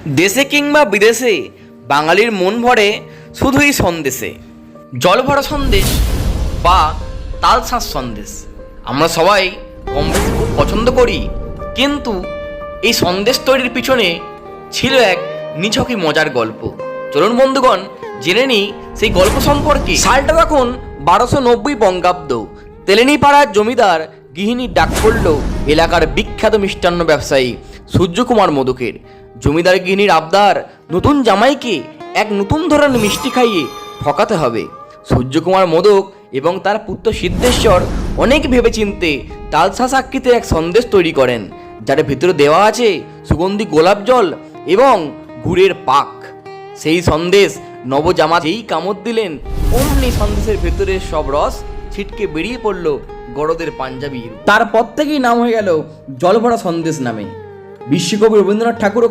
দেশে কিংবা বিদেশে বাঙালির মন ভরে শুধুই সন্দেশে। জল ভরা সন্দেশ বা তালশাঁস সন্দেশ আমরা সবাই কম বেশি খুব পছন্দ করি, কিন্তু এই সন্দেশ তৈরির পিছনে ছিল এক নিছকই মজার গল্প। চলুন বন্ধুগণ, জেনে নিই সেই গল্প সম্পর্কে। সালটা তখন 1290 বঙ্গাব্দ। তেলেনীপাড়ার জমিদার গৃহিণীর ডাক পড়ল এলাকার বিখ্যাত মিষ্টান্ন ব্যবসায়ী সূর্যকুমার মোদকের। জমিদার গৃহিণীর আবদার, নতুন জামাইকে এক নতুন ধরনের মিষ্টি খাইয়ে ঠকাতে হবে। সূর্যকুমার মোদক এবং তার পুত্র সিদ্ধেশ্বর অনেক ভেবেচিন্তে তালশাঁস আকৃতির এক সন্দেশ তৈরি করেন, যার ভিতরে দেওয়া আছে সুগন্ধি গোলাপ জল এবং গুড়ের পাক। সেই সন্দেশ নবজামা যেই কামড় দিলেন, অমনি সন্দেশের ভেতরে সব রস ছিটকে বেরিয়ে পড়ল গড়দের পাঞ্জাবির। তারপর থেকেই নাম হয়ে গেল জলভরা সন্দেশ নামে। বিশ্বকবি রবীন্দ্রনাথ ঠাকুর